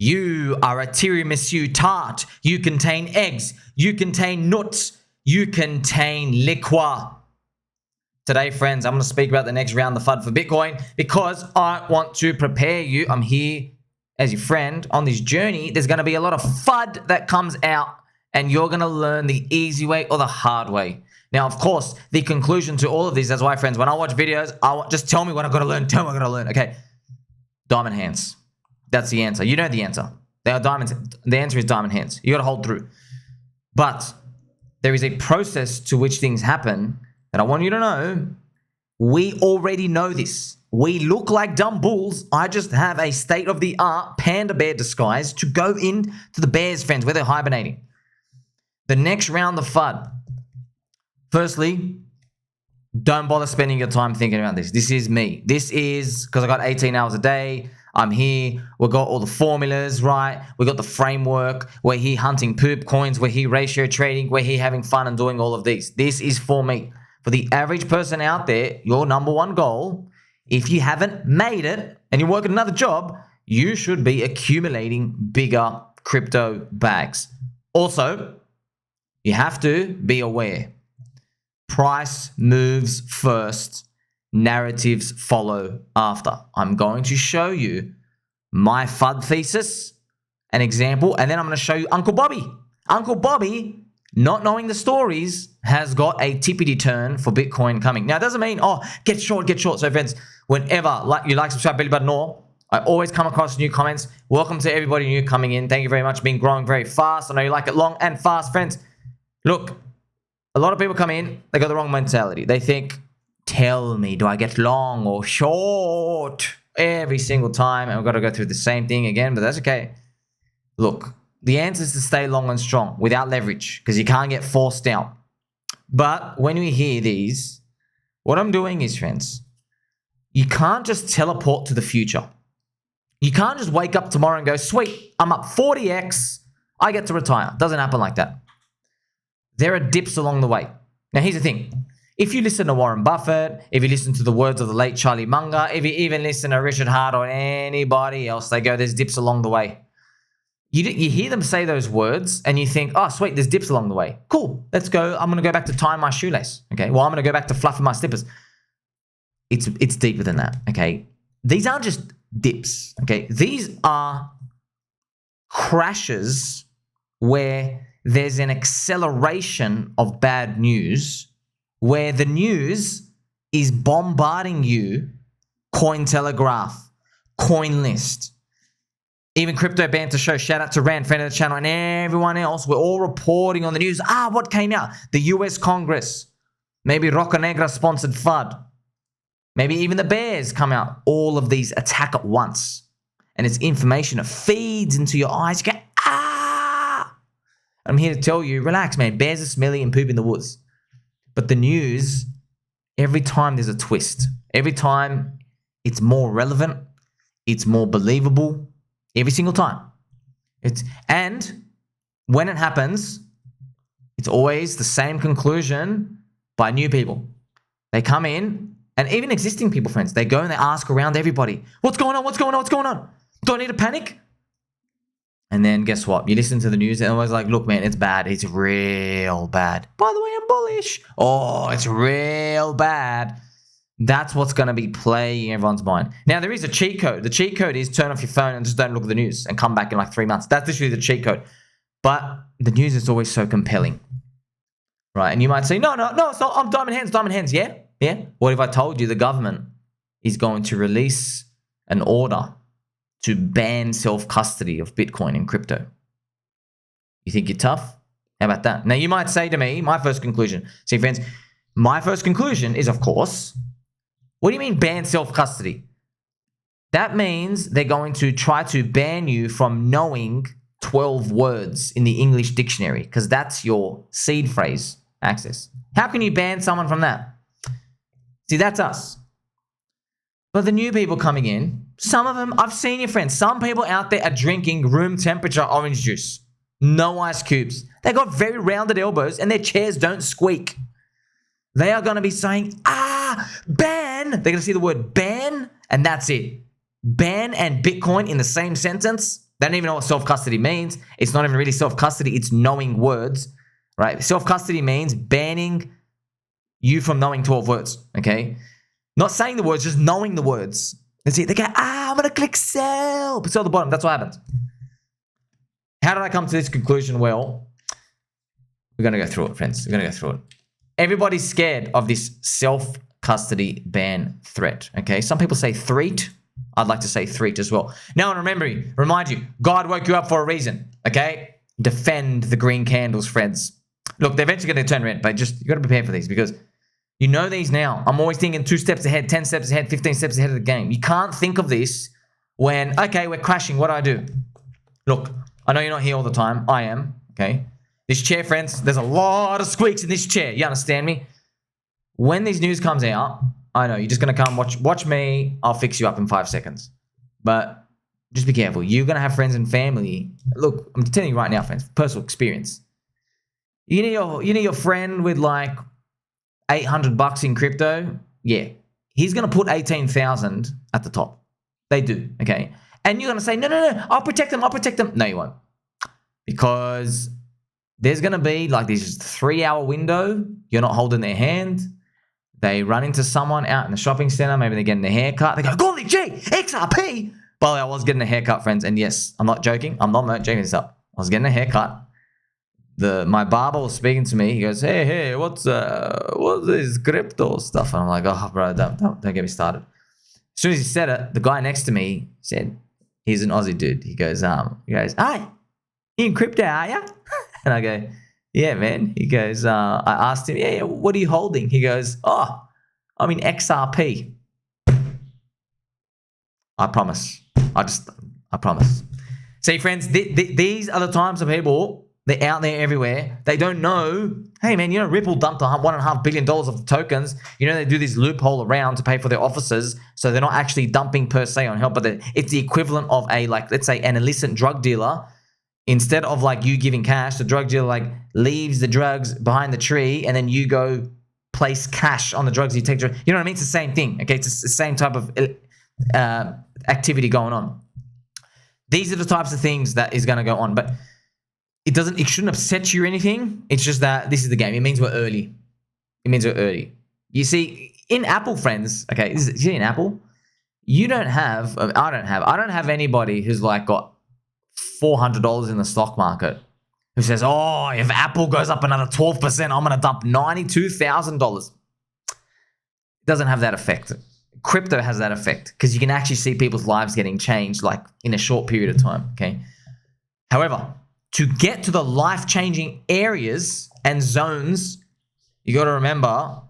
You are a tiramisu tart. You contain eggs. You contain nuts. You contain liquor. Today, friends, I'm going to speak about the next round of FUD for Bitcoin because I want to prepare you. I'm here as your friend on this journey. There's going to be a lot of FUD that comes out, and you're going to learn the easy way or the hard way. Now, of course, the conclusion to all of this, that's why, friends, when I watch videos, just tell me what I've got to learn. Tell me what I've got to learn. Okay. Diamond hands. That's the answer. You know the answer. They are diamonds. The answer is diamond hands. You got to hold through. But there is a process to which things happen that I want you to know. We already know this. We look like dumb bulls. I just have a state-of-the-art panda bear disguise to go into the bears, friends, where they're hibernating. The next round of FUD. Firstly, don't bother spending your time thinking about this. This is me. This is because I got 18 hours a day. I'm here. We've got all the formulas, right? We got the framework. We're here hunting poop coins. We're here ratio trading. We're here having fun and doing all of these. This is for me. For the average person out there, your number one goal, if you haven't made it and you're working another job, you should be accumulating bigger crypto bags. Also, you have to be aware. Price moves first, narratives follow after. I'm going to show you my FUD thesis, an example, and then I'm going to show you Uncle Bobby. Uncle Bobby, not knowing the stories, has got a tippity turn for Bitcoin coming. Now, it doesn't mean, get short, get short. So, friends, whenever you like, subscribe, belly button, or I always come across new comments. Welcome to everybody new coming in. Thank you very much. Been growing very fast. I know you like it long and fast, friends. Look, a lot of people come in, they got the wrong mentality. They think, tell me, do I get long or short every single time? And we've got to go through the same thing again, but that's okay. Look, the answer is to stay long and strong without leverage because you can't get forced out. But when we hear these, what I'm doing is, friends, you can't just teleport to the future. You can't just wake up tomorrow and go, sweet, I'm up 40x, I get to retire. Doesn't happen like that. There are dips along the way. Now, here's the thing. If you listen to Warren Buffett, if you listen to the words of the late Charlie Munger, if you even listen to Richard Hart or anybody else, they go, there's dips along the way. You hear them say those words and you think, oh, sweet, there's dips along the way. Cool, let's go. I'm going to go back to tying my shoelace. Okay, well, I'm going to go back to fluffing my slippers. It's deeper than that, okay? These aren't just dips, okay? These are crashes where there's an acceleration of bad news where the news is bombarding you, Cointelegraph, CoinList, even Crypto Banter Show, shout out to Rand, friend of the channel, and everyone else. We're all reporting on the news. What came out? The US Congress, maybe Roca Negra sponsored FUD, maybe even the Bears come out. All of these attack at once. And it's information that feeds into your eyes. You go, I'm here to tell you, relax, man. Bears are smelly and poop in the woods. But the news, every time there's a twist. Every time it's more relevant. It's more believable. Every single time. And when it happens, it's always the same conclusion by new people. They come in, and even existing people, friends, they go and they ask around everybody, what's going on? What's going on? What's going on? Do I need to panic? And then guess what? You listen to the news and everyone's like, look, man, it's bad. It's real bad. By the way, I'm bullish. Oh, it's real bad. That's what's going to be playing everyone's mind. Now, there is a cheat code. The cheat code is turn off your phone and just don't look at the news and come back in like 3 months. That's literally the cheat code. But the news is always so compelling, right? And you might say, no, it's not. I'm diamond hands. Yeah. What if I told you the government is going to release an order to ban self-custody of Bitcoin and crypto? You think you're tough? How about that? Now, you might say to me, my first conclusion. See, friends, my first conclusion is, of course, what do you mean ban self-custody? That means they're going to try to ban you from knowing 12 words in the English dictionary because that's your seed phrase access. How can you ban someone from that? See, that's us. But the new people coming in, some of them, I've seen your friends, some people out there are drinking room temperature orange juice. No ice cubes. They got very rounded elbows and their chairs don't squeak. They are going to be saying, ban. They're going to see the word ban and that's it. Ban and Bitcoin in the same sentence. They don't even know what self-custody means. It's not even really self-custody. It's knowing words, right? Self-custody means banning you from knowing 12 words, okay? Not saying the words, just knowing the words. That's it. They go, I'm going to click sell. But sell the bottom. That's what happens. How did I come to this conclusion? Well, we're going to go through it, friends. We're going to go through it. Everybody's scared of this self-custody ban threat, okay? Some people say threat. I'd like to say threat as well. Now, remind you, God woke you up for a reason, okay? Defend the green candles, friends. Look, they're eventually going to turn red, but just you got to prepare for these because you know these now. I'm always thinking 2 steps ahead, 10 steps ahead, 15 steps ahead of the game. You can't think of this when, okay, we're crashing. What do I do? Look, I know you're not here all the time. I am, okay? This chair, friends, there's a lot of squeaks in this chair. You understand me? When this news comes out, I know you're just going to come watch me. I'll fix you up in 5 seconds. But just be careful. You're going to have friends and family. Look, I'm telling you right now, friends, personal experience. You know your friend with like $800 in crypto? Yeah. He's going to put 18,000 at the top. They do, okay? And you're going to say, no, I'll protect them. No, you won't. Because there's going to be like this 3-hour window. You're not holding their hand. They run into someone out in the shopping center. Maybe they're getting a haircut. They go, golly gee, XRP. By the way, I was getting a haircut, friends. And yes, I'm not joking. I'm not joking this up. I was getting a haircut. My barber was speaking to me. He goes, hey, what's this crypto stuff? And I'm like, oh, bro, don't get me started. As soon as he said it, the guy next to me said, he's an Aussie dude. He goes, hi, you in crypto, are you? And I go, yeah, man. He goes, I asked him, yeah, what are you holding? He goes, oh, I'm in XRP. I promise. I promise. See, friends, these are the types of people, they're out there everywhere. They don't know, hey, man, Ripple dumped $1.5 billion of the tokens. They do this loophole around to pay for their offices. So they're not actually dumping per se on help, but it's the equivalent of let's say an illicit drug dealer. Instead of you giving cash, the drug dealer leaves the drugs behind the tree and then you go place cash on the drugs. You take drugs. You know what I mean? It's the same thing. Okay, it's the same type of activity going on. These are the types of things that is going to go on, but it shouldn't upset you or anything. It's just that this is the game. It means we're early. You see, in Apple, friends. Okay, you see in Apple, I don't have anybody who's got $400 in the stock market who says, oh, if Apple goes up another 12%, I'm going to dump $92,000. It doesn't have that effect. Crypto has that effect because you can actually see people's lives getting changed in a short period of time, okay? However, to get to the life-changing areas and zones, you got to remember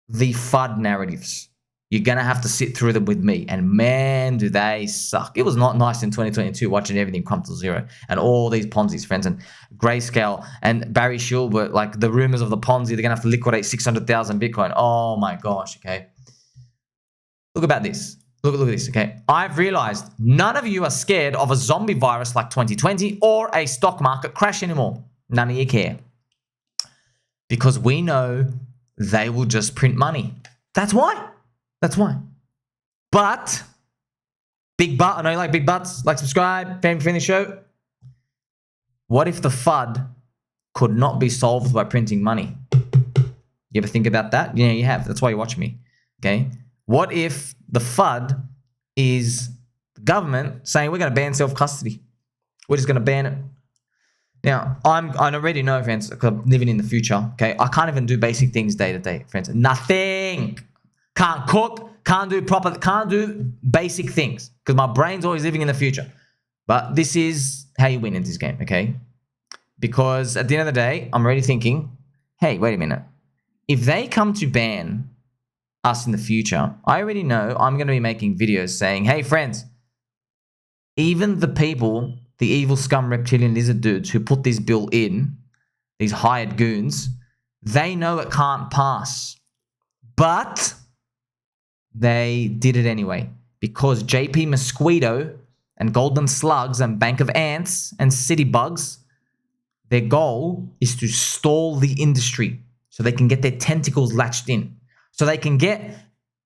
the FUD narratives. You're going to have to sit through them with me. And man, do they suck. It was not nice in 2022 watching everything come to zero. And all these Ponzi's, friends. And Grayscale and Barry Schulbert, the rumors of the Ponzi, they're going to have to liquidate 600,000 Bitcoin. Oh my gosh, okay? Look about this. Look at this, okay? I've realized none of you are scared of a zombie virus like 2020 or a stock market crash anymore. None of you care. Because we know they will just print money. That's why. But, big but, I know you like big butts, subscribe, family friendly show. What if the FUD could not be solved by printing money? You ever think about that? Yeah, you have. That's why you watch me, okay? What if the FUD is the government saying we're going to ban self-custody? We're just going to ban it. Now, I already know, friends, because I'm living in the future, okay? I can't even do basic things day to day, friends. Nothing. Can't cook, can't do basic things because my brain's always living in the future. But this is how you win in this game, okay? Because at the end of the day, I'm already thinking, hey, wait a minute. If they come to ban us in the future, I already know I'm going to be making videos saying, hey, friends, even the people, the evil scum reptilian lizard dudes who put this bill in, these hired goons, they know it can't pass. But they did it anyway because JP Mosquito and Golden Slugs and Bank of Ants and City Bugs, their goal is to stall the industry so they can get their tentacles latched in. So they can get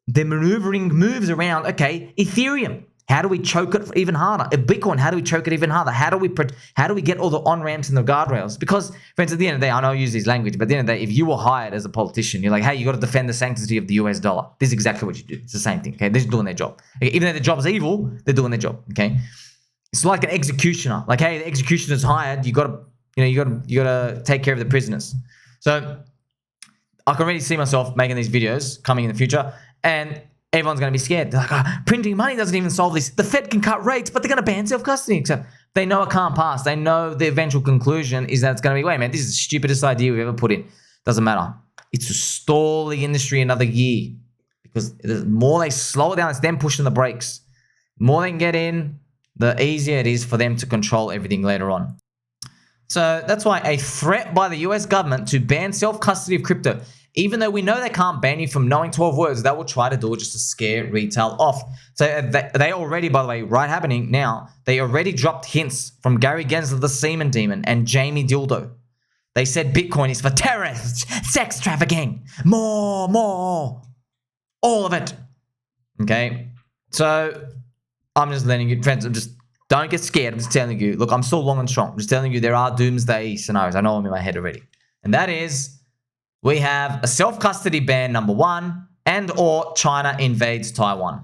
their maneuvering moves around, okay, Ethereum. How do we choke it even harder? If Bitcoin, how do we choke it even harder? How do we get all the on-ramps and the guardrails? Because, friends, at the end of the day, I know I use this language, but at the end of the day, if you were hired as a politician, you're like, hey, you got to defend the sanctity of the US dollar. This is exactly what you do. It's the same thing, okay? They're just doing their job. Okay? Even though the job's evil, they're doing their job, okay? It's like an executioner. Like, hey, the executioner's hired. You gotta take care of the prisoners. So I can really see myself making these videos coming in the future, and everyone's going to be scared. They're like, printing money doesn't even solve this. The Fed can cut rates, but they're going to ban self-custody. Except they know it can't pass. They know the eventual conclusion is that it's going to be, wait, man, this is the stupidest idea we've ever put in. Doesn't matter. It's to stall the industry another year. Because the more they slow it down, it's them pushing the brakes. The more they can get in, the easier it is for them to control everything later on. So that's why a threat by the US government to ban self-custody of crypto, even though we know they can't ban you from knowing 12 words, they will try to do it just to scare retail off. So they already, by the way, right happening now, they already dropped hints from Gary Gensler, the Semen Demon, and Jamie Dildo. They said Bitcoin is for terrorists, sex trafficking, more, all of it. Okay? So I'm just letting you, friends, don't get scared. I'm just telling you, look, I'm still long and strong. I'm just telling you there are doomsday scenarios. I know them in my head already. And that is, we have a self-custody ban, number one, and or China invades Taiwan.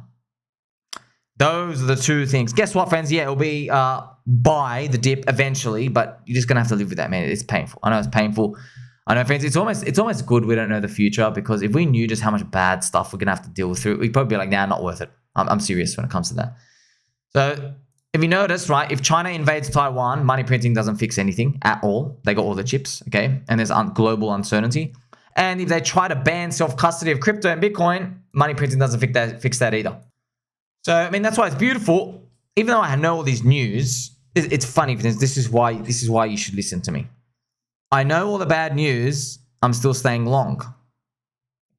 Those are the two things. Guess what, friends? Yeah, it'll be buy the dip eventually, but you're just going to have to live with that, man. It's painful. I know it's painful. I know, friends, it's almost good we don't know the future, because if we knew just how much bad stuff we're going to have to deal with through it, we'd probably be like, nah, not worth it. I'm serious when it comes to that. So if you notice, right, if China invades Taiwan, money printing doesn't fix anything at all. They got all the chips, okay? And there's global uncertainty. And if they try to ban self-custody of crypto and Bitcoin, money printing doesn't fix that either. So, I mean, that's why it's beautiful. Even though I know all these news, it's funny, because this is why you should listen to me. I know all the bad news, I'm still staying long.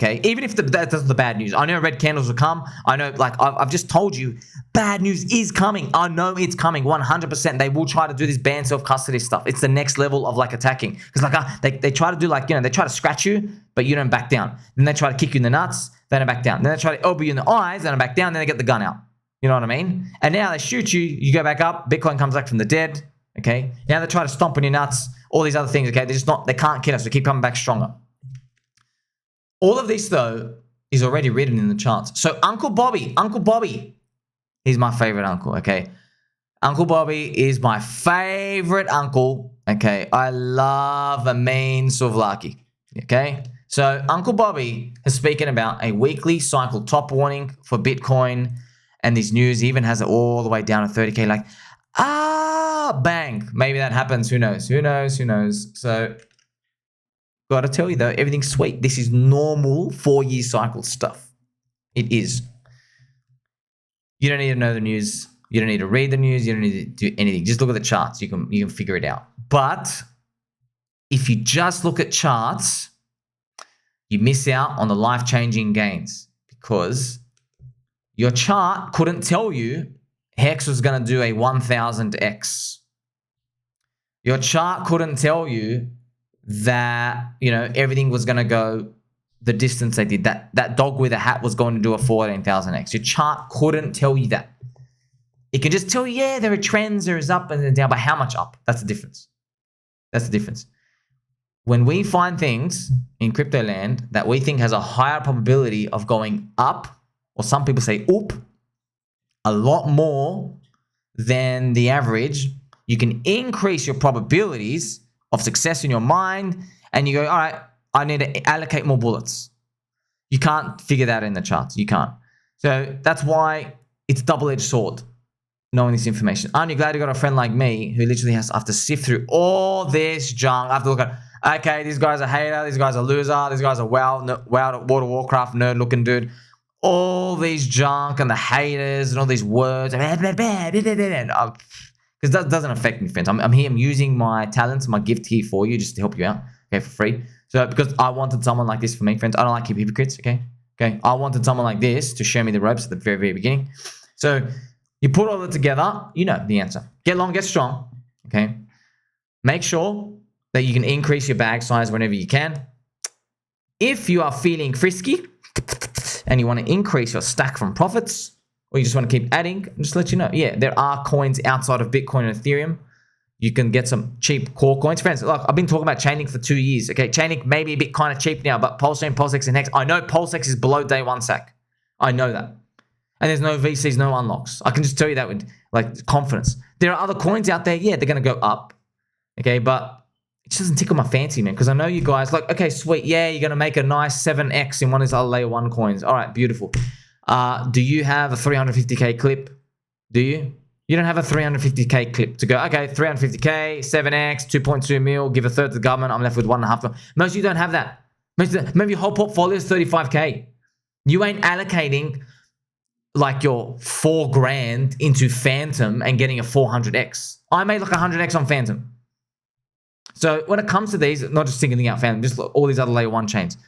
Okay, even if that's the bad news. I know red candles will come. I know, like, I've just told you, bad news is coming. I know it's coming 100%. They will try to do this ban self-custody stuff. It's the next level of, like, attacking. Because, like, they try to do, like, they try to scratch you, but you don't back down. Then they try to kick you in the nuts, they don't back down. Then they try to elbow you in the eyes, they don't back down, then they get the gun out. You know what I mean? And now they shoot you, you go back up, Bitcoin comes back from the dead, okay? Now they try to stomp on your nuts, all these other things, okay? They can't kill us, they keep coming back stronger. All of this, though, is already written in the charts. So Uncle Bobby, he's my favorite uncle, okay? Uncle Bobby is my favorite uncle, okay? I love a mean souvlaki, okay? So Uncle Bobby is speaking about a weekly cycle top warning for Bitcoin, and this news even has it all the way down to 30K, like, bang. Maybe that happens, who knows? So gotta tell you though, everything's sweet. This is normal 4-year cycle stuff. It is. You don't need to know the news. You don't need to read the news. You don't need to do anything. Just look at the charts. You can figure it out. But if you just look at charts, you miss out on the life-changing gains, because your chart couldn't tell you Hex was going to do a 1000x. Your chart couldn't tell you that, everything was going to go the distance they did. That dog with a hat was going to do a 14,000x. Your chart couldn't tell you that. It can just tell you, yeah, there are trends, there is up and down, but how much up? That's the difference. When we find things in crypto land that we think has a higher probability of going up, or some people say up, a lot more than the average, you can increase your probabilities of success in your mind, and you go, all right, I need to allocate more bullets. You can't figure that in the charts. You can't. So that's why it's double-edged sword, knowing this information. Aren't you glad you got a friend like me who literally has to sift through all this junk? I have to look at, okay, this guy's a hater, this guy's a loser, this guy's a World of Warcraft nerd-looking dude. All these junk and the haters and all these words. Because that doesn't affect me, friends. I'm here. I'm using my talents, my gift here for you, just to help you out, okay, for free. So because I wanted someone like this for me, friends. I don't like hypocrites, okay? I wanted someone like this to show me the ropes at the very, very beginning. So you put all of it together, you know the answer. Get long, get strong, okay? Make sure that you can increase your bag size whenever you can. If you are feeling frisky and you want to increase your stack from profits, or you just want to keep adding, just let you know. Yeah, there are coins outside of Bitcoin and Ethereum. You can get some cheap core coins. Friends, look, I've been talking about Chainlink for 2 years. Okay, Chainlink may be a bit kind of cheap now, but PulseChain, PulseX, and Hex, I know PulseX is below day one sack. I know that. And there's no VCs, no unlocks. I can just tell you that with like confidence. There are other coins out there. Yeah, they're going to go up. Okay, but it just doesn't tickle my fancy, man, because I know you guys like, okay, sweet. Yeah, you're going to make a nice 7x in one of these other layer 1 coins. All right, beautiful. Do you have a 350K clip? Do you? You don't have a 350K clip to go, okay, 350K, 7x, 2.2 mil, give a third to the government, I'm left with 1.5 mil. Most of you don't have that. Maybe your whole portfolio is 35K. You ain't allocating like your 4 grand into Phantom and getting a 400x. I made like 100x on Phantom. So when it comes to these, not just singling out Phantom, just all these other layer 1 chains,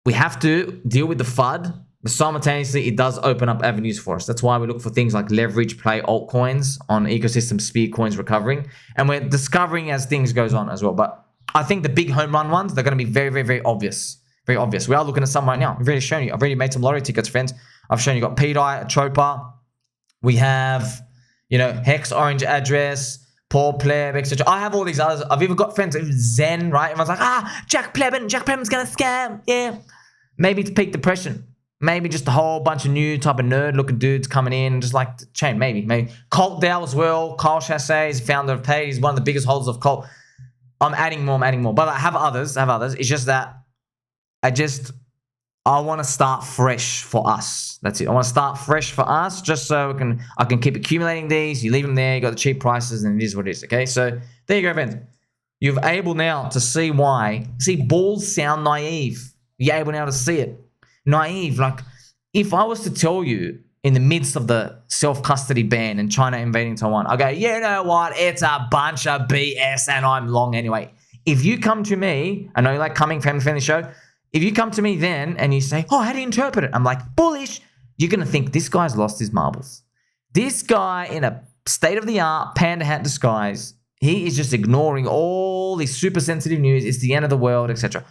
we have to deal with the FUD. But simultaneously, it does open up avenues for us. That's why we look for things like leverage play altcoins on ecosystem speed coins recovering. And we're discovering as things goes on as well. But I think the big home run ones, they're going to be very, very, very obvious. Very obvious. We are looking at some right now. I've already shown you. I've already made some lottery tickets, friends. I've shown you got PDI, Tropa. We have, Hex, Orange Address, Paul Pleb, etc. I have all these others. I've even got friends, Zen, right? Everyone's like, Jack Plebin, Jack Plebin's going to scam. Yeah. Maybe it's peak depression. Maybe just a whole bunch of new type of nerd-looking dudes coming in, just like the chain. Maybe. Colt Dow as well. Kyle Chassé is founder of Pay. He's one of the biggest holders of Colt. I'm adding more. But I have others. It's just that I want to start fresh for us. That's it. I want to start fresh for us just so I can keep accumulating these. You leave them there. You got the cheap prices, and it is what it is. Okay, so there you go, friends. You're able now to see why. See, balls sound naive. You're able now to see it. Naive. Like, if I was to tell you in the midst of the self-custody ban and China invading Taiwan, I go, you know what? It's a bunch of BS and I'm long anyway. If you come to me, I know you like coming family friendly show. If you come to me then and you say, oh, how do you interpret it? I'm like, bullish. You're going to think this guy's lost his marbles. This guy in a state-of-the-art panda hat disguise, he is just ignoring all this super sensitive news. It's the end of the world, etc.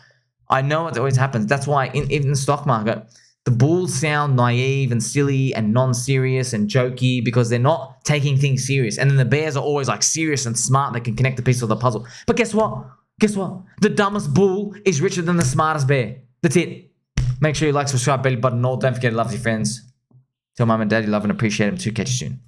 I know it always happens. That's why in the stock market, the bulls sound naive and silly and non-serious and jokey because they're not taking things serious. And then the bears are always like serious and smart. They can connect the pieces of the puzzle. But guess what? The dumbest bull is richer than the smartest bear. That's it. Make sure you like, subscribe, belly button, all. Don't forget to love your friends. Tell mom and dad you love and appreciate them too. Catch you soon.